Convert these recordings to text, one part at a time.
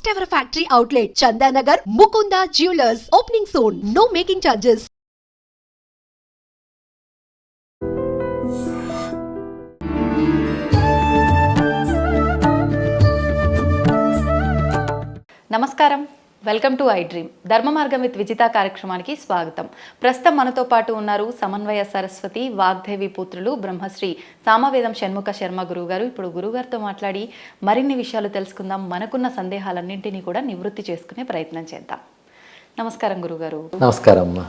First ever factory outlet, Chandanagar, Mukunda Jewelers, opening soon. No making charges. నమస్కారం, welcome to I dream. ధర్మ మార్గం with Vijitha కార్యక్రమానికి స్వాగతం. ప్రస్తుతం మనతో పాటు ఉన్నారు సమన్వయ సరస్వతి వాగ్దేవి పుత్రులు బ్రహ్మశ్రీ సామవేదం షణ్ముఖ శర్మ గురువు గారు. ఇప్పుడు గురుగారితో మాట్లాడి మరిన్ని విషయాలు తెలుసుకుందాం. మనకున్న సందేహాలన్నింటినీ కూడా నివృత్తి చేసుకునే ప్రయత్నం చేద్దాం. నమస్కారం గురుగారు. నమస్కారం అమ్మా.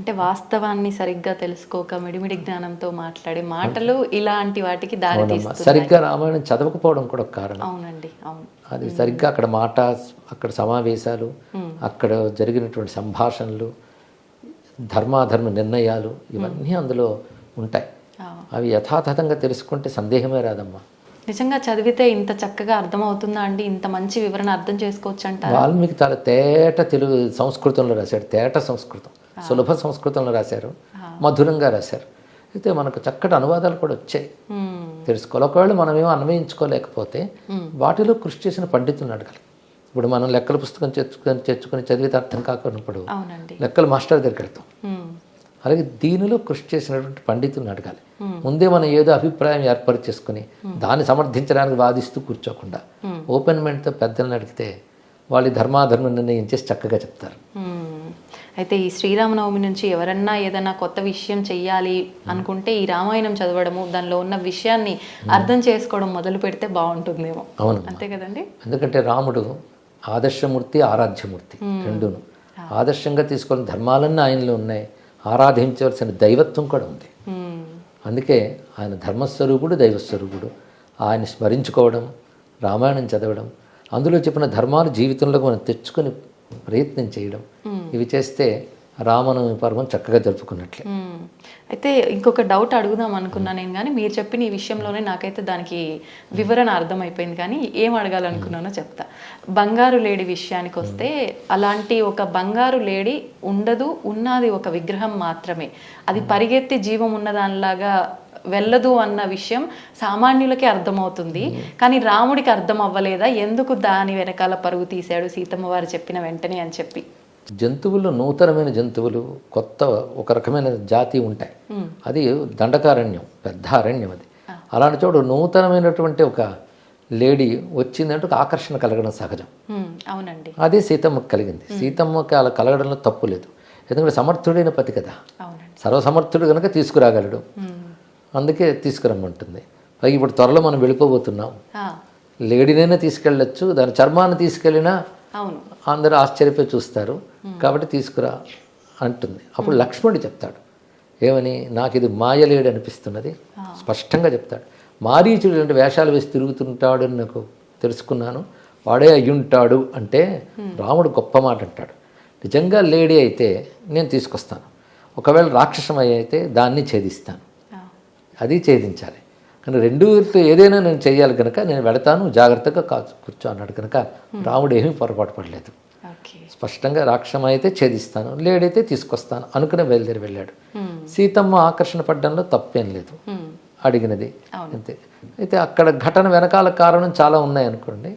అంటే వాస్తవాన్ని సరిగ్గా తెలుసుకోక మిడిమిడి జ్ఞానంతో మాట్లాడే మాటలు ఇలాంటి వాటికి దారి తీస్తాయి. సరిగ్గా రామాయణం చదవకపోవడం కూడా ఒక కారణం. అవునండి, అవును. అది సరిగ్గా అక్కడ మాట, అక్కడ సమావేశాలు, అక్కడ జరిగినటువంటి సంభాషణలు, ధర్మాధర్మ నిర్ణయాలు ఇవన్నీ అందులో ఉంటాయి. అవి యథాతథంగా తెలుసుకుంటే సందేహమే రాదమ్మా. నిజంగా చదివితే ఇంత చక్కగా అర్థమవుతుందా అండి? ఇంత మంచి వివరణ అర్థం చేసుకోవచ్చు అంటారు. వాల్మీకి చాలా తేట తెలుగు సంస్కృతంలో రాశాడు. తేట సంస్కృతం, సులభ సంస్కృతంలో రాశారు, మధురంగా రాశారు. అయితే మనకు చక్కటి అనువాదాలు కూడా వచ్చాయి, తెలుసుకోవాలి. ఒకవేళ మనం ఏమో అన్వయించుకోలేకపోతే వాటిలో కృషి చేసిన పండితులను అడగాలి. ఇప్పుడు మనం లెక్కల పుస్తకం తెచ్చుకొని చదివితే అర్థం కాకున్నప్పుడు లెక్కల మాస్టర్ దగ్గరికి వెళ్తాం. అలాగే దీనిలో కృషి చేసినటువంటి పండితులను అడగాలి. ముందే మనం ఏదో అభిప్రాయం ఏర్పరిచేసుకుని దాన్ని సమర్థించడానికి వాదిస్తూ కూర్చోకుండా ఓపెన్ మైండ్తో పెద్దలను అడిగితే వాళ్ళు ధర్మాధర్మం నిర్ణయం చేసి చక్కగా చెప్తారు. అయితే ఈ శ్రీరామనవమి నుంచి ఎవరన్నా ఏదైనా కొత్త విషయం చెయ్యాలి అనుకుంటే ఈ రామాయణం చదవడము, దానిలో ఉన్న విషయాన్ని అర్థం చేసుకోవడం మొదలు పెడితే బాగుంటుందేమో. అవును, అంతే కదండి. ఎందుకంటే రాముడు ఆదర్శమూర్తి, ఆరాధ్యమూర్తి రెండును. ఆదర్శంగా తీసుకొని ధర్మాలన్నీ ఆయనలో ఉన్నాయి, ఆరాధించవలసిన దైవత్వం కూడా ఉంది. అందుకే ఆయన ధర్మస్వరూపుడు, దైవస్వరూపుడు. ఆయన స్మరించుకోవడం, రామాయణం చదవడం, అందులో చెప్పిన ధర్మాలు జీవితంలోకి మనం తెచ్చుకొని ప్రయత్నం చేయడం, ఇవి చేస్తే రామనవమి పర్వం చక్కగా జరుపుకున్నట్లే. అయితే ఇంకొక డౌట్ అడుగుదాం అనుకున్నా నేను, కానీ మీరు చెప్పిన ఈ విషయంలోనే నాకైతే దానికి వివరణ అర్థమైపోయింది. కానీ ఏం అడగాలనుకున్నానో చెప్తా. బంగారు లేడి విషయానికి వస్తే, అలాంటి ఒక బంగారు లేడి ఉండదు, ఉన్నది ఒక విగ్రహం మాత్రమే. అది పరిగెత్తి జీవం ఉన్నదానిలాగా వెళ్ళదు అన్న విషయం సామాన్యులకే అర్థమవుతుంది. కానీ రాముడికి అర్థం అవ్వలేదా? ఎందుకు దాని వెనకాల పరుగు తీశాడు సీతమ్మ వారు చెప్పిన వెంటనే అని చెప్పి? జంతువులు, నూతనమైన జంతువులు, కొత్త ఒక రకమైన జాతి ఉంటాయి. అది దండకారణ్యం, పెద్ద అరణ్యం. అది అలాంటి చోటు నూతనమైనటువంటి ఒక లేడీ వచ్చిందంటే ఒక ఆకర్షణ కలగడం సహజం. అవునండి, అదే సీతమ్మకి కలిగింది. సీతమ్మకి అలా కలగడంలో తప్పు లేదు. ఎందుకంటే సమర్థుడైన పతి కదా, సర్వసమర్థుడు కనుక తీసుకురాగలడు. అందుకే తీసుకురమ్మంటుంది. పైగా ఇప్పుడు త్వరలో మనం వెళ్ళిపోబోతున్నాం. లేడీనైనా తీసుకెళ్ళచ్చు, దాని చర్మాన్ని తీసుకెళ్ళినా అందరూ ఆశ్చర్యపోయి చూస్తారు. కాబట్టి తీసుకురా అంటుంది. అప్పుడు లక్ష్మణుడు చెప్తాడు ఏమని, నాకు ఇది మాయలేడు అనిపిస్తున్నది. స్పష్టంగా చెప్తాడు. మారీచుడు అంటే వేషాలు వేసి తిరుగుతుంటాడు అని నాకు తెలుసుకున్నాను, వాడే అయ్యుంటాడు అంటే రాముడు గొప్ప మాట అంటాడు. నిజంగా లేడీ అయితే నేను తీసుకొస్తాను, ఒకవేళ రాక్షసమై అయితే దాన్ని ఛేదిస్తాను. అది ఛేదించాలి. కానీ రెండుతో ఏదైనా నేను చేయాలి కనుక నేను వెళతాను, జాగ్రత్తగా కూర్చో అన్నాడు. కనుక రాముడు ఏమీ పొరపాటు పడలేదు. స్పష్టంగా రాక్షసమై అయితే ఛేదిస్తాను, లేడైతే తీసుకొస్తాను అనుకునే బయలుదేరి వెళ్ళాడు. సీతమ్మ ఆకర్షణ పడ్డంలో తప్పేం లేదు, అడిగినది అంతే. అయితే అక్కడ ఘటన వెనకాల కారణం చాలా ఉన్నాయనుకోండి.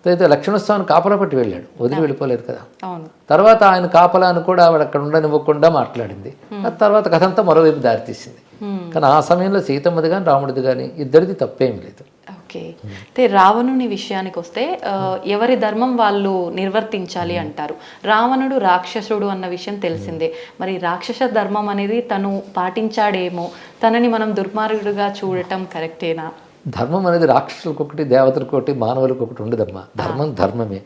అయితే లక్ష్మణస్వామిని కాపలా పట్టి వెళ్ళాడు, వదిలి వెళ్ళిపోలేదు కదా. తర్వాత ఆయన కాపలాను కూడా ఆవిడ అక్కడ ఉండనివ్వకుండా మాట్లాడింది. ఆ తర్వాత కథ అంతా మరోవైపు దారితీసింది. కానీ ఆ సమయంలో సీతమ్మది కానీ రాముడిది కానీ ఇద్దరిది తప్పేమి లేదు. ఓకే. అయితే రావణుని విషయానికి వస్తే ఎవరి ధర్మం వాళ్ళు నిర్వర్తించాలి అంటారు. రావణుడు రాక్షసుడు అన్న విషయం తెలిసిందే. మరి రాక్షస ధర్మం అనేది తను పాటించాడేమో, తనని మనం దుర్మార్గుడుగా చూడటం కరెక్టేనా? ధర్మం అనేది రాక్షసులకు ఒకటి, దేవతలకు ఒకటి, మానవులకు ఒకటి ఉండదమ్మా. ధర్మం ధర్మమే.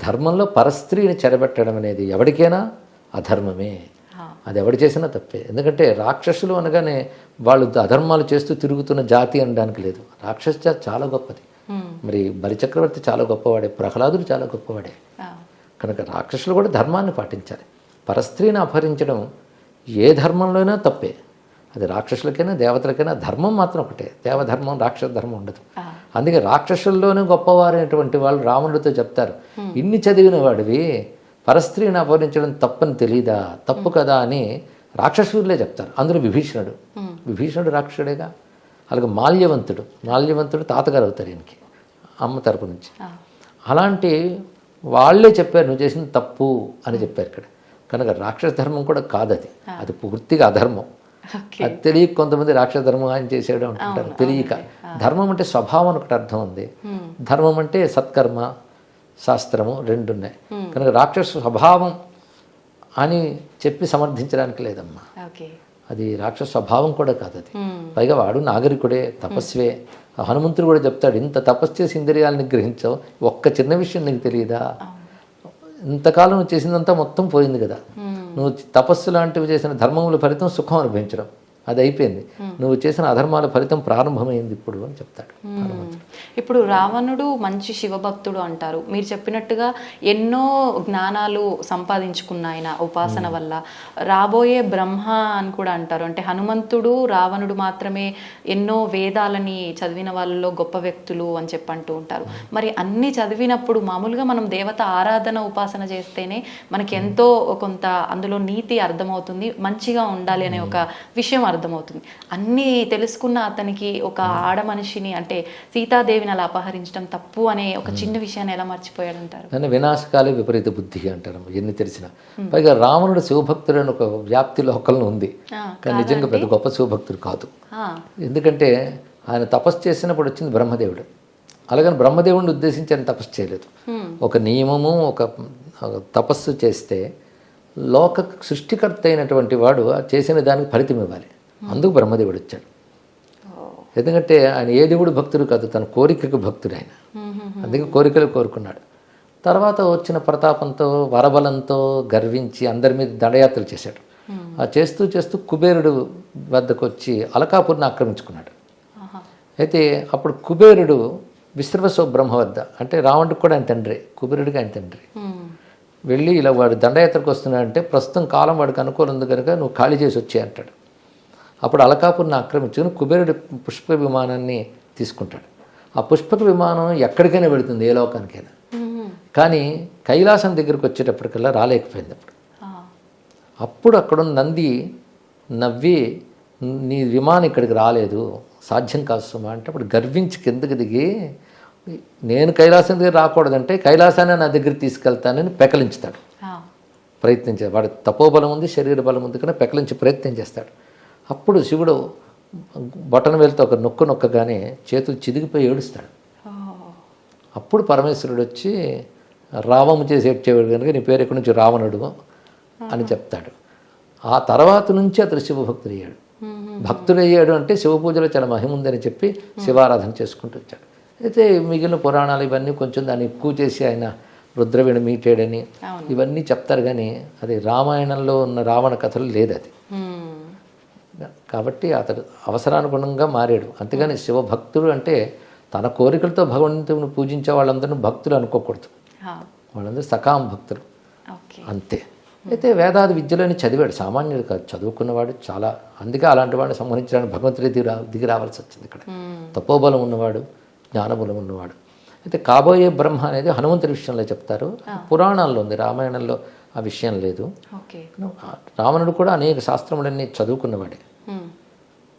ధర్మంలో పరస్త్రీని చెరబెట్టడం అనేది ఎవరికైనా అధర్మమే. అది ఎవడు చేసినా తప్పే. ఎందుకంటే రాక్షసులు అనగానే వాళ్ళు అధర్మాలు చేస్తూ తిరుగుతున్న జాతి అనడానికి లేదు. రాక్షస జాతి చాలా గొప్పది. మరి బలిచక్రవర్తి చాలా గొప్పవాడే, ప్రహ్లాదుడు చాలా గొప్పవాడే. కనుక రాక్షసులు కూడా ధర్మాన్ని పాటించాలి. పరస్త్రీని అపహరించడం ఏ ధర్మంలోనైనా తప్పే. అది రాక్షసులకైనా దేవతలకైనా ధర్మం మాత్రం ఒకటే. దేవధర్మం, రాక్షస ధర్మం ఉండదు. అందుకే రాక్షసుల్లోనే గొప్పవారైనటువంటి వాళ్ళు రావణుడితో చెప్తారు, ఇన్ని చదివిన వాడివి పరస్త్రీని అపహరించడం తప్పని తెలీదా, తప్పు కదా అని రాక్షసులే చెప్తారు. అందులో విభీషణుడు రాక్షసుడేగా. అలాగే మాల్యవంతుడు తాతగారు అవుతారు ఈయనకి, అమ్మ తరపు నుంచి. అలాంటి వాళ్ళే చెప్పారు నువ్వు చేసిన తప్పు అని చెప్పారు ఇక్కడ. కనుక రాక్షస ధర్మం కూడా కాదు అది, అది పూర్తిగా అధర్మం. అది తెలియక కొంతమంది రాక్షస ధర్మం ఆయన చేసాడు అంటుంటారు తెలియక. ధర్మం అంటే స్వభావం అని ఒకటి అర్థం ఉంది, ధర్మం అంటే సత్కర్మ శాస్త్రము రెండు ఉన్నాయి. కనుక రాక్షస స్వభావం అని చెప్పి సమర్థించడానికి లేదమ్మా, అది రాక్షస స్వభావం కూడా కాదు అది. పైగా వాడు నాగరికుడే, తపస్వే. హనుమంతుడు కూడా చెప్తాడు, ఇంత తపస్సు చేసి ఇంద్రియాలను గ్రహించావు, ఒక్క చిన్న విషయం నీకు తెలియదా, ఇంతకాలం నువ్వు చేసిందంతా మొత్తం పోయింది కదా, నువ్వు తపస్సు లాంటివి చేసిన ధర్మముల ఫలితం సుఖం అనుభవించడం అది అయిపోయింది, నువ్వు చేసిన అధర్మాల ఫలితం ప్రారంభమైంది ఇప్పుడు అని చెప్తాడు. ఇప్పుడు రావణుడు మంచి శివభక్తుడు అంటారు, మీరు చెప్పినట్టుగా ఎన్నో జ్ఞానాలు సంపాదించుకున్న ఆయన ఉపాసన వల్ల. రాబోయే బ్రహ్మ అని కూడా అంటారు, అంటే హనుమంతుడు రావణుడు మాత్రమే ఎన్నో వేదాలని చదివిన వాళ్ళలో గొప్ప వ్యక్తులు అని చెప్పి అంటూ ఉంటారు. మరి అన్ని చదివినప్పుడు మామూలుగా మనం దేవత ఆరాధన ఉపాసన చేస్తేనే మనకి ఎంతో కొంత అందులో నీతి అర్థమవుతుంది, మంచిగా ఉండాలి అనే ఒక విషయం అర్థమవుతుంది. అన్నీ తెలుసుకున్న అతనికి ఒక ఆడ మనిషిని అంటే సీతాదేవిని అలా అపహరించడం తప్పు అనే ఒక చిన్న విషయాన్ని ఎలా మర్చిపోయాడు అంటారు? నన్ను వినాశకాలే విపరీత బుద్ధి అంటారు ఎన్ని తెలిసిన. పైగా రావణుడు శివభక్తుడు అని ఒక వ్యాప్తి లోకల్లో ఉంది, కానీ నిజంగా పెద్ద గొప్ప శివభక్తుడు కాదు. ఎందుకంటే ఆయన తపస్సు చేసినప్పుడు వచ్చింది బ్రహ్మదేవుడు, అలాగని బ్రహ్మదేవుడిని ఉద్దేశించి ఆయన తపస్సు చేయలేదు. ఒక నియమము ఒక తపస్సు చేస్తే లోక సృష్టికర్త అయినటువంటి వాడు చేసిన దానికి ఫలితం ఇవ్వాలి, అందుకు బ్రహ్మదేవుడు వచ్చాడు. ఎందుకంటే ఆయన ఏ దేవుడు భక్తుడు కాదు, తన కోరికకు భక్తుడు ఆయన, అందుకే కోరికలు కోరుకున్నాడు. తర్వాత వచ్చిన ప్రతాపంతో వరబలంతో గర్వించి అందరి మీద దండయాత్రలు చేశాడు. ఆ చేస్తూ చేస్తూ కుబేరుడు వద్దకు వచ్చి అలకాపురిని ఆక్రమించుకున్నాడు. అయితే అప్పుడు కుబేరుడు విశ్రవసో బ్రహ్మ వద్ద, అంటే రావణుడికి కూడా ఆయన తండ్రి, కుబేరుడికి ఆయన తండ్రి, వెళ్ళి ఇలా వాడు దండయాత్రకు వస్తున్నాడంటే ప్రస్తుతం కాలం వాడికి అనుకూలం ఉంది కనుక నువ్వు ఖాళీ చేసి వచ్చే అంటాడు. అప్పుడు అలకాపురిని ఆక్రమించుకుని కుబేరుడి పుష్పక విమానాన్ని తీసుకుంటాడు. ఆ పుష్పక విమానం ఎక్కడికైనా వెళుతుంది, ఏ లోకానికైనా, కానీ కైలాసం దగ్గరికి వచ్చేటప్పటికల్లా రాలేకపోయింది. అప్పుడు అక్కడ నంది నవ్వి నీ విమానం ఇక్కడికి రాలేదు, సాధ్యం కాదు సుమా అంటే అప్పుడు గర్వించి కిందకి దిగి నేను కైలాసం దగ్గర రాకూడదంటే కైలాసాన్ని నా దగ్గర తీసుకెళ్తానని పెకలించుతాడు, ప్రయత్నించాడు. వాడి తపోబలం ఉంది, శరీర బలం ఉంది కానీ పెకలించి ప్రయత్నం చేస్తాడు. అప్పుడు శివుడు బొటన వేలుతో ఒక నొక్కగానే చేతులు చిదిగిపోయి ఏడుస్తాడు. అప్పుడు పరమేశ్వరుడు వచ్చి రావము చేసి ఏడ్చేవాడు కనుక నీ పేరు ఎక్కడి నుంచి రావణుడు అని చెప్తాడు. ఆ తర్వాత నుంచి అతడు శివభక్తుడు అయ్యాడు. భక్తుడయ్యాడు అంటే శివ పూజలో చాలా మహిమ ఉందని చెప్పి శివారాధన చేసుకుంటూ వచ్చాడు. అయితే మిగిలిన పురాణాలు ఇవన్నీ కొంచెం దాన్ని ఎక్కువ చేసి ఆయన రుద్రవీణ మీటాడని ఇవన్నీ చెప్తారు, కానీ అది రామాయణంలో ఉన్న రావణ కథలు లేదు అది. కాబట్టి అతడు అవసరానుగుణంగా మారాడు. అంతేగాని శివభక్తుడు అంటే తన కోరికలతో భగవంతుని పూజించే వాళ్ళందరూ భక్తులు అనుకోకూడదు, వాళ్ళందరూ సకామ భక్తులు అంతే. అయితే వేదాది విద్యలని చదివాడు, సామాన్యుడు కాదు, చదువుకున్నవాడు చాలా. అందుకే అలాంటి వాడిని సంహరించడానికి భగవంతుడి దిగి రావాల్సి వచ్చింది. ఇక్కడ తపోబలం ఉన్నవాడు, జ్ఞానబలం ఉన్నవాడు. అయితే కాబోయే బ్రహ్మ అనేది హనుమంతుడి విషయంలో చెప్తారు, పురాణాల్లో ఉంది, రామాయణంలో ఆ విషయం లేదు. రావణుడు కూడా అనేక శాస్త్రములన్నీ చదువుకున్నవాడే.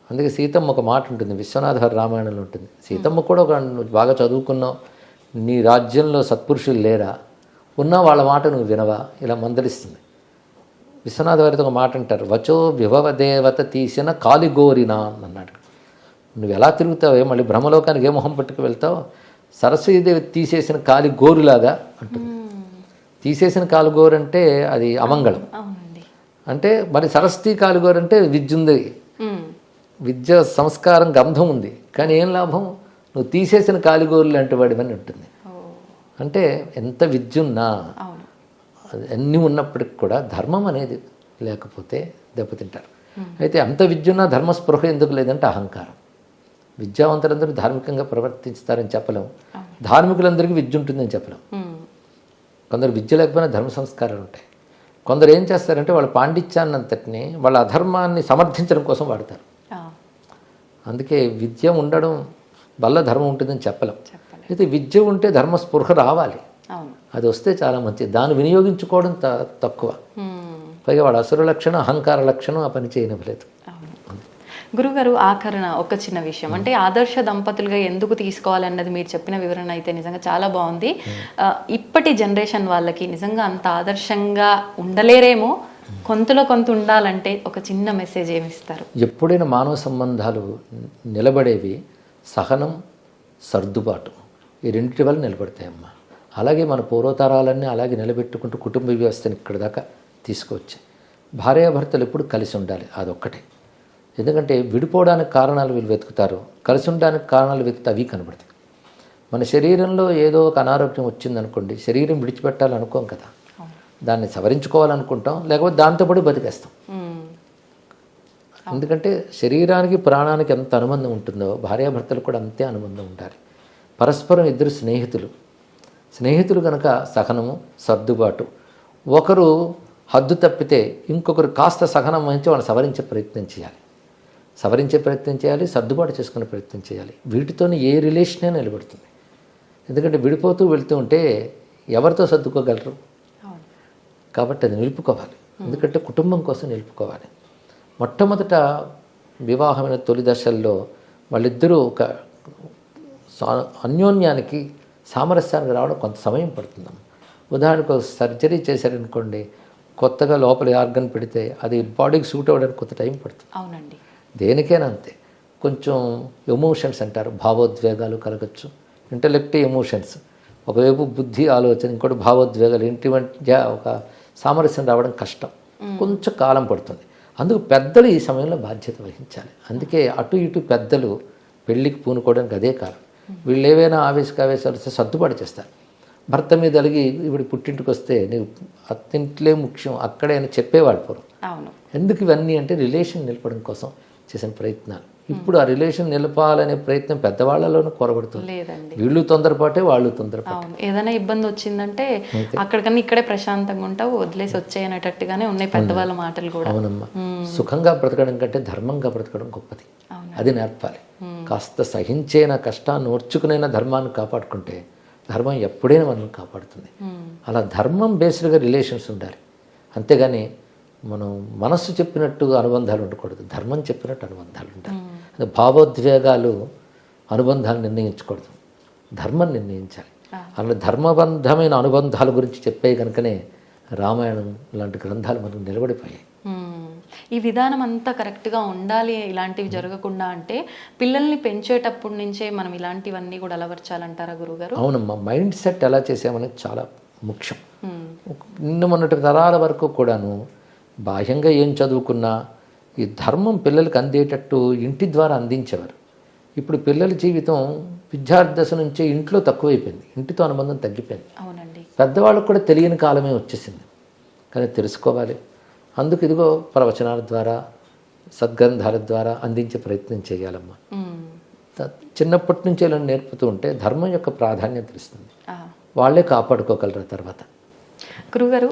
అందుకే సీతమ్మ ఒక మాట ఉంటుంది, విశ్వనాథ రామాయణంలో ఉంటుంది. సీతమ్మ కూడా ఒక బాగా చదువుకున్నావు, నీ రాజ్యంలో సత్పురుషులు లేరా, ఉన్నా వాళ్ళ మాట నువ్వు వినవా, ఇలా మందలిస్తుంది. విశ్వనాథ వారితో ఒక మాట అంటారు, వచో విభవ దేవత తీసిన కాలిగోరినా అన్నాడు. నువ్వు ఎలా తిరుగుతావే, మళ్ళీ బ్రహ్మలోకానికి ఏ మొహం పట్టుకు వెళ్తావు, సరస్వతీదేవి తీసేసిన కాలిగోరులాగా అంటుంది. తీసేసిన కాలుగోరు అంటే అది అమంగళం. అంటే మరి సరస్వతి కాలుగోరు అంటే విద్య ఉంది, విద్య సంస్కారం గంధం ఉంది, కానీ ఏం లాభం, నువ్వు తీసేసిన కాలిగోరు లాంటి వాడివని ఉంటుంది. అంటే ఎంత విద్య ఉన్నా అన్నీ ఉన్నప్పటికి కూడా ధర్మం అనేది లేకపోతే దెబ్బతింటారు. అయితే అంత విద్య ఉన్నా ధర్మస్పృహ ఎందుకు లేదంటే అహంకారం. విద్యావంతులందరూ ధార్మికంగా ప్రవర్తిస్తారని చెప్పలేం, ధార్మికులందరికీ విద్య ఉంటుందని చెప్పలేం. కొందరు విద్య లేకపోయినా ధర్మ సంస్కారాలు ఉంటాయి. కొందరు ఏం చేస్తారంటే వాళ్ళ పాండిత్యాన్ని అంతటిని వాళ్ళ అధర్మాన్ని సమర్థించడం కోసం వాడతారు. అందుకే విద్య ఉండడం వల్ల ధర్మం ఉంటుందని చెప్పలేం. అయితే విద్య ఉంటే ధర్మస్పృహ రావాలి, అది వస్తే చాలా మంచిది. దాన్ని వినియోగించుకోవడం తక్కువ. పైగా వాడు అసుర లక్షణం, అహంకార లక్షణం, ఆ పని చేయనివ్వలేదు. గురుగారు ఆఖరణ ఒక చిన్న విషయం, అంటే ఆదర్శ దంపతులుగా ఎందుకు తీసుకోవాలన్నది మీరు చెప్పిన వివరణ అయితే నిజంగా చాలా బాగుంది. ఇప్పటి జనరేషన్ వాళ్ళకి నిజంగా అంత ఆదర్శంగా ఉండలేరేమో, కొంతలో కొంత ఉండాలంటే ఒక చిన్న మెసేజ్ ఏమిస్తారు? ఎప్పుడైనా మానవ సంబంధాలు నిలబడేవి సహనం, సర్దుబాటు, ఈ రెండింటి వల్ల నిలబడతాయమ్మా. అలాగే మన పూర్వతరాలన్నీ అలాగే నిలబెట్టుకుంటూ కుటుంబ వ్యవస్థని ఇక్కడ దాకా తీసుకొచ్చాయి. భార్యాభర్తలు ఎప్పుడు కలిసి ఉండాలి, అదొక్కటే. ఎందుకంటే విడిపోవడానికి కారణాలు వీళ్ళు వెతుకుతారు, కలిసి ఉండడానికి కారణాలు వెతికితే అవి కనబడతాయి. మన శరీరంలో ఏదో ఒక అనారోగ్యం వచ్చిందనుకోండి, శరీరం విడిచిపెట్టాలనుకోం కదా, దాన్ని సవరించుకోవాలనుకుంటాం, లేకపోతే దాంతోపాటు బతికేస్తాం. ఎందుకంటే శరీరానికి ప్రాణానికి ఎంత అనుబంధం ఉంటుందో భార్యాభర్తలు కూడా అంతే అనుబంధం ఉండాలి. పరస్పరం ఇద్దరు స్నేహితులు కనుక సహనము, సర్దుబాటు, ఒకరు హద్దు తప్పితే ఇంకొకరు కాస్త సహనం వహించి వాళ్ళని సవరించే ప్రయత్నం చేయాలి, సర్దుబాటు చేసుకునే ప్రయత్నం చేయాలి. వీటితోనే ఏ రిలేషనే నిలబడుతుంది. ఎందుకంటే విడిపోతూ వెళ్తూ ఉంటే ఎవరితో సర్దుకోగలరు? కాబట్టి అది నిలుపుకోవాలి. ఎందుకంటే కుటుంబం కోసం నిలుపుకోవాలి. మొట్టమొదట వివాహమైన తొలి దశల్లో వాళ్ళిద్దరూ ఒక అన్యోన్యానికి, సామరస్యానికి రావడం కొంత సమయం పడుతుందాం. ఉదాహరణకు సర్జరీ చేశారనుకోండి, కొత్తగా లోపల ఆర్గన్ పెడితే అది బాడీకి సూట్ అవ్వడానికి కొంత టైం పడుతుంది. అవునండి, దేనికైనా అంతే. కొంచెం ఎమోషన్స్ అంటారు, భావోద్వేగాలు కలగచ్చు, ఇంటలెక్ట్ ఎమోషన్స్, ఒకవైపు బుద్ధి ఆలోచన, ఇంకోటి భావోద్వేగాలు, ఇంటి మధ్య ఒక సామరస్యం రావడం కష్టం, కొంచెం కాలం పడుతుంది. అందుకు పెద్దలు ఈ సమయంలో బాధ్యత వహించాలి. అందుకే అటు ఇటు పెద్దలు పెళ్ళికి పూనుకోవడానికి అదే కారణం. వీళ్ళు ఏవైనా ఆవేశాలు వస్తే సర్దుబాటు చేస్తారు. భర్త మీద అలిగి ఇప్పుడు పుట్టింటికి వస్తే నీకు అత్తింట్లే ముఖ్యం అక్కడే అని చెప్పేవాడు పూర్వం. అవును. ఎందుకు ఇవన్నీ అంటే రిలేషన్ నిలపడం కోసం చేసిన ప్రయత్నాలు. ఇప్పుడు ఆ రిలేషన్ నిలపాలనే ప్రయత్నం పెద్దవాళ్ళలోనూ కొరబడుతుంది. వీళ్ళు తొందరపాటే, వాళ్ళు తొందరపాటు. ఏదైనా ఇబ్బంది వచ్చిందంటే అక్కడికన్నా ఇక్కడే ప్రశాంతంగా ఉంటావు, వదిలేసి వచ్చేయనేటట్టుగానే ఉన్నాయి పెద్దవాళ్ళ మాటలు కూడా. అవునమ్మా, సుఖంగా బ్రతకడం కంటే ధర్మంగా బ్రతకడం గొప్పది. అది నేర్పాలి. కాస్త సహించేన కష్టాన్ని ఓర్చుకునైనా ధర్మాన్ని కాపాడుకుంటే ధర్మం ఎప్పుడైనా మనం కాపాడుతుంది. అలా ధర్మం బేస్డ్గా రిలేషన్స్ ఉండాలి. అంతేగాని మనం మనస్సు చెప్పినట్టు అనుబంధాలు ఉండకూడదు, ధర్మం చెప్పినట్టు అనుబంధాలు ఉండాలి. భావోద్వేగాలు అనుబంధాలు నిర్ణయించకూడదు, ధర్మం నిర్ణయించాలి. అలా ధర్మబంధమైన అనుబంధాల గురించి చెప్పే కనుకనే రామాయణం లాంటి గ్రంథాలు మనకు నిలబడిపోయాయి. ఈ విధానం అంతా కరెక్ట్గా ఉండాలి, ఇలాంటివి జరగకుండా అంటే పిల్లల్ని పెంచేటప్పటి నుంచే మనం ఇలాంటివన్నీ కూడా అలవర్చాలంటారా గురుగారు? అవునమ్మా, మైండ్ సెట్ ఎలా చేసామనేది చాలా ముఖ్యం. నిన్న మొన్నటి తరాల వరకు కూడాను బాహ్యంగా ఏం చదువుకున్నా ఈ ధర్మం పిల్లలకు అందేటట్టు ఇంటి ద్వారా అందించేవారు. ఇప్పుడు పిల్లల జీవితం విద్యార్థి దశ నుంచే ఇంట్లో తక్కువైపోయింది, ఇంటితో అనుబంధం తగ్గిపోయింది. అవునండి, పెద్దవాళ్ళకు కూడా తెలియని కాలమే వచ్చేసింది. కానీ తెలుసుకోవాలి. అందుకు ఇదిగో ప్రవచనాల ద్వారా, సద్గ్రంథాల ద్వారా అందించే ప్రయత్నం చేయాలమ్మా. చిన్నప్పటి నుంచి ఇలా నేర్పుతూ ఉంటే ధర్మం యొక్క ప్రాధాన్యత తెలుస్తుంది, వాళ్ళే కాపాడుకోగలరు తర్వాత. గురుగారు,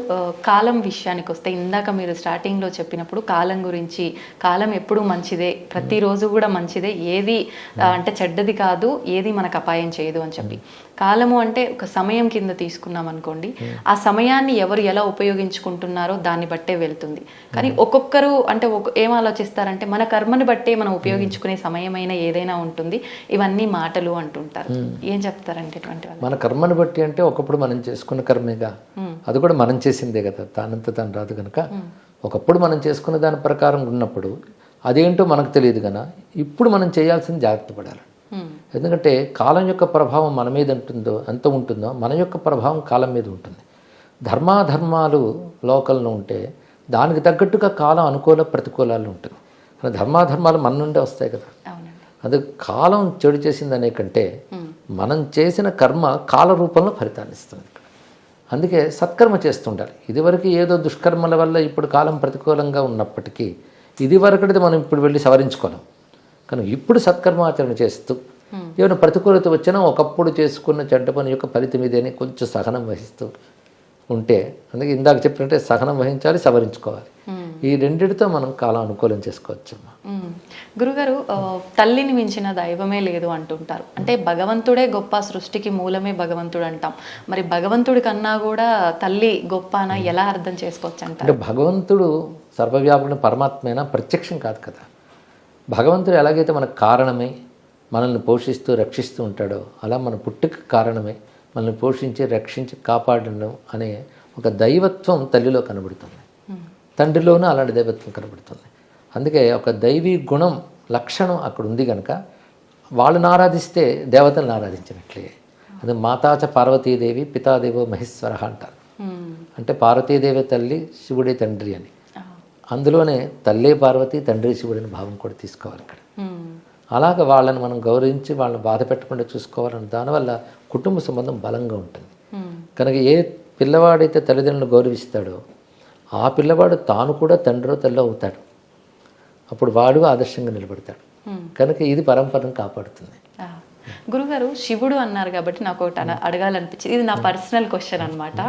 కాలం విషయానికి వస్తే ఇందాక మీరు స్టార్టింగ్లో చెప్పినప్పుడు కాలం గురించి, కాలం ఎప్పుడూ మంచిదే, ప్రతిరోజు కూడా మంచిదే, ఏది అంటే చెడ్డది కాదు, ఏది మనకు అపాయం చేయదు అని చెప్పి. కాలము అంటే ఒక సమయం కింద తీసుకున్నాం అనుకోండి, ఆ సమయాన్ని ఎవరు ఎలా ఉపయోగించుకుంటున్నారో దాన్ని బట్టే వెళ్తుంది. కానీ ఒక్కొక్కరు అంటే ఏం ఆలోచిస్తారంటే మన కర్మని బట్టే మనం ఉపయోగించుకునే సమయమైన ఏదైనా ఉంటుంది, ఇవన్నీ మాటలు అంటుంటారు. ఏం చెప్తారంటే ఇటువంటి వాళ్ళు? మన కర్మని బట్టి అంటే ఒకప్పుడు మనం చేసుకున్న కర్మేగా, అది కూడా మనం చేసిందే కదా, తానంత తాను రాదు కనుక ఒకప్పుడు మనం చేసుకున్న దాని ప్రకారం ఉన్నప్పుడు అదేంటో మనకు తెలియదు కనుక ఇప్పుడు మనం చేయాల్సింది జాగ్రత్త పడాలి. ఎందుకంటే కాలం యొక్క ప్రభావం మన మీద ఎంత ఉంటుందో మన యొక్క ప్రభావం కాలం మీద ఉంటుంది. ధర్మాధర్మాలు లోకల్లో ఉంటే దానికి తగ్గట్టుగా కాలం అనుకూల ప్రతికూలాలు ఉంటుంది. ధర్మాధర్మాలు మన నుండే వస్తాయి కదా. అది కాలం చెడు చేసిందనే కంటే మనం చేసిన కర్మ కాల రూపంలో ఫలితాన్ని ఇస్తుంది. అందుకే సత్కర్మ చేస్తుండాలి. ఇదివరకు ఏదో దుష్కర్మల వల్ల ఇప్పుడు కాలం ప్రతికూలంగా ఉన్నప్పటికీ ఇదివరకటిది మనం ఇప్పుడు వెళ్ళి సవరించుకోలేం. కానీ ఇప్పుడు సత్కర్మాచరణ చేస్తూ ఏమైనా ప్రతికూలత వచ్చినా ఒకప్పుడు చేసుకున్న చెడ్డ పని యొక్క ఫలితం ఇదేని కొంచెం సహనం వహిస్తూ ఉంటే, అందుకే ఇందాక చెప్పినట్టే సహనం వహించాలి, సవరించుకోవాలి. ఈ రెండిటితో మనం కాలం అనుకూలం చేసుకోవచ్చు. గురుగారు, తల్లిని మించిన దైవమే లేదు అంటుంటారు. అంటే భగవంతుడే గొప్ప, సృష్టికి మూలమే భగవంతుడు అంటాం. మరి భగవంతుడి కన్నా కూడా తల్లి గొప్పనా ఎలా అర్థం చేసుకోవచ్చు అంటారు? అంటే భగవంతుడు సర్వవ్యాపకుడు పరమాత్మైనా ప్రత్యక్షం కాదు కదా. భగవంతుడు ఎలాగైతే మనకు కారణమై మనల్ని పోషిస్తూ రక్షిస్తూ ఉంటాడో అలా మన పుట్టుక కారణమై మనల్ని పోషించి రక్షించి కాపాడడం అనే ఒక దైవత్వం తల్లిలో కనబడుతుంది. తండ్రిలోనూ అలాంటి దైవత్వం కనబడుతుంది. అందుకే ఒక దైవీ గుణం లక్షణం అక్కడ ఉంది కనుక వాళ్ళని ఆరాధిస్తే దేవతలను ఆరాధించినట్లే. అది మాతాచ పార్వతీదేవి పితాదేవో మహేశ్వర అంటారు. అంటే పార్వతీదేవి తల్లి, శివుడే తండ్రి అని. అందులోనే తల్లే పార్వతి, తండ్రి శివుడిని భావం కూడా తీసుకోవాలి ఇక్కడ. అలాగ వాళ్ళని మనం గౌరవించి వాళ్ళని బాధ పెట్టకుండా చూసుకోవాలని దానివల్ల కుటుంబ సంబంధం బలంగా ఉంటుంది. కనుక ఏ పిల్లవాడైతే తల్లిదండ్రులను గౌరవిస్తాడో ఆ పిల్లవాడు తాను కూడా తండ్రో తల్లో అవుతాడు. అప్పుడు వాడు ఆదర్శంగా నిలబడతాడు. కనుక ఇది పరంపరను కాపాడుతుంది. గురుగారు శివుడు అన్నారు కాబట్టి నాకు ఒకటి అడగాలనిపించింది. ఇది నా పర్సనల్ క్వశ్చన్ అనమాట.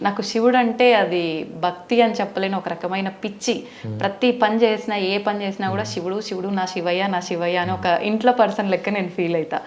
నాకు శివుడు అంటే అది భక్తి అని చెప్పలేని ఒక రకమైన పిచ్చి. ప్రతి పని చేసినా, ఏ పని చేసినా కూడా శివుడు శివుడు, నా శివయ్య నా శివయ్య అని ఒక ఇంట్లో పర్సన్ లెక్క నేను ఫీల్ అవుతా.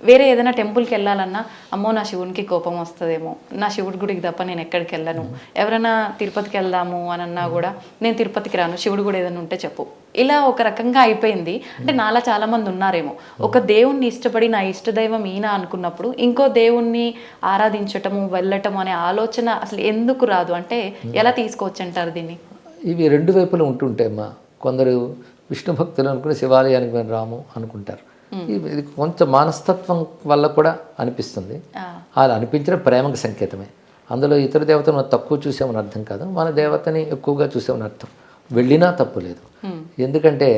వేరే ఏదైనా టెంపుల్కి వెళ్ళాలన్నా అమ్మో నా శివునికి కోపం వస్తుందేమో, నా శివుడి గుడికి తప్ప నేను ఎక్కడికి వెళ్ళను. ఎవరైనా తిరుపతికి వెళ్దాము అని అన్నా కూడా నేను తిరుపతికి రాను, శివుడు కూడా ఏదైనా ఉంటే చెప్పు. ఇలా ఒక రకంగా అయిపోయింది. అంటే నాలా చాలా మంది ఉన్నారేమో, ఒక దేవుణ్ణి ఇష్టపడి నా ఇష్టదైవం ఈయన అనుకున్నప్పుడు ఇంకో దేవుణ్ణి ఆరాధించటము వెళ్ళటము అనే ఆలోచన అసలు ఎందుకు రాదు? అంటే ఎలా తీసుకోవచ్చు అంటారు దీన్ని? ఇవి రెండు వైపులు ఉంటుంటాయమ్మా. కొందరు విష్ణు భక్తులు అనుకుని శివాలయానికి మేము రాము అనుకుంటారు. ఇది కొంచెం మనస్తత్వం వల్ల కూడా అనిపిస్తుంది. అలా అనిపించిన ప్రేమకు సంకేతమే. అందులో ఇతర దేవతను తక్కువ చూసామని అర్థం కాదు, మన దేవతని ఎక్కువగా చూసామని అర్థం. వెళ్ళినా తప్పు లేదు. ఎందుకంటే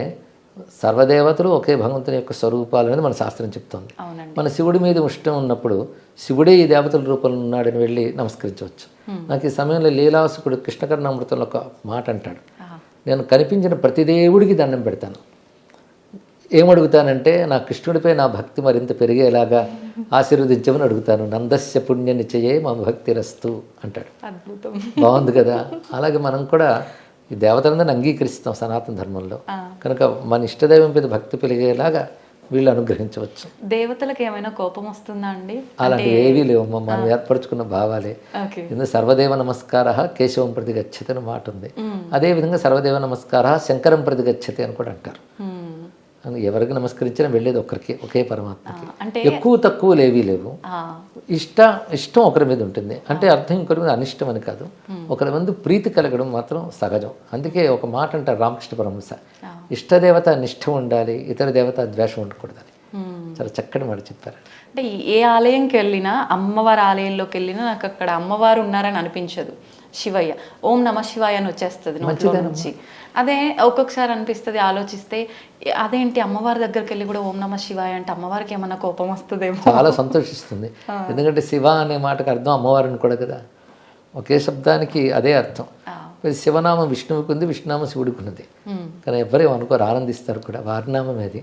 సర్వదేవతలు ఒకే భగవంతుని యొక్క స్వరూపాలు అనేది మన శాస్త్రం చెప్తోంది. మన శివుడి మీద ఇష్టం ఉన్నప్పుడు శివుడే ఈ దేవతల రూపంలో ఉన్నాడని వెళ్ళి నమస్కరించవచ్చు. నాకు ఈ సమయంలో లీలాసుకుడు కృష్ణకర్ణామృతంలో ఒక మాట అంటాడు, నేను కనిపించిన ప్రతి దేవుడికి దండం పెడతాను. ఏమడుగుతానంటే నా కృష్ణుడిపై నా భక్తి మరింత పెరిగేలాగా ఆశీర్వదించమని అడుగుతాను. నందస్య పుణ్య నిశ్చయే మా భక్తి రస్తు అంటాడు. అద్భుతం, బాగుంది కదా. అలాగే మనం కూడా ఈ దేవతలందరినీ అంగీకరిస్తాం సనాతన ధర్మంలో. కనుక మన ఇష్టదైవం మీద భక్తి పెరిగేలాగా వీళ్ళు అనుగ్రహించవచ్చు. దేవతలకు ఏమైనా కోపం వస్తుందా అండి? అలాంటివి ఏవీ లేవమ్మా, మనం ఏర్పరచుకున్న భావాలే. ఎందుకు సర్వదేవ నమస్కార కేశవం ప్రతి గచ్చతి అని మాట ఉంది. అదేవిధంగా సర్వదేవ నమస్కార శంకరం ప్రతి గచ్చతి అని కూడా అంటారు. ఎవరికి నమస్కరించినా వెళ్ళేది ఒక్కరికి, ఒకే పరమాత్మకి. ఎక్కువ తక్కువలు ఏవీ లేవు. ఇష్టం ఒకరి మీద ఉంటుంది. అంటే అర్థం ఇంకొకరి మీద అనిష్టం అని కాదు, ఒకరి మీద ప్రీతి కలగడం మాత్రం సహజం. అందుకే ఒక మాట అంటారు రామకృష్ణ పరమహంస, ఇష్టదేవత నిష్ఠం ఉండాలి, ఇతర దేవత ద్వేషం ఉండకూడదని. చాలా చక్కటి మాట చెప్పారు. అంటే ఏ ఆలయంకి వెళ్ళినా, అమ్మవారి ఆలయంలోకి వెళ్ళినా నాకు అక్కడ అమ్మవారు ఉన్నారని అనిపించదు. శివయ్య ఓం నమ శివాయ అని వచ్చేస్తుంది నోట్లో నుంచి. అదే ఒక్కొక్కసారి అనిపిస్తుంది ఆలోచిస్తే, అదేంటి అమ్మవారి దగ్గరికి వెళ్ళి కూడా ఓం నమ శివాయ అంటే అమ్మవారికి ఏమన్నా కోపం వస్తుందేమో. చాలా సంతోషిస్తుంది. ఎందుకంటే శివ అనే మాటకు అర్థం అమ్మవారిని కూడా కదా, ఒకే శబ్దానికి అదే అర్థం. శివనామం విష్ణువుకి ఉంది, విష్ణునామం శివుడికి ఉన్నది. కానీ ఎవరేమో అనుకోరు, ఆనందిస్తారు కూడా. వారినామం అది.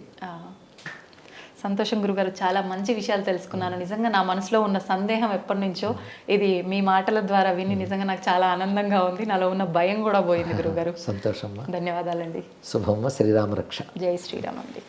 సంతోషం గురుగారు, చాలా మంచి విషయాలు తెలుసుకున్నాను. నిజంగా నా మనసులో ఉన్న సందేహం ఎప్పటి నుంచో ఇది మీ మాటల ద్వారా విని నిజంగా నాకు చాలా ఆనందంగా ఉంది. నాలో ఉన్న భయం కూడా పోయింది గురుగారు. సంతోషం. ధన్యవాదాలండి. శుభమ్మ. శ్రీరామ రక్ష. జై శ్రీరామ్ అండి.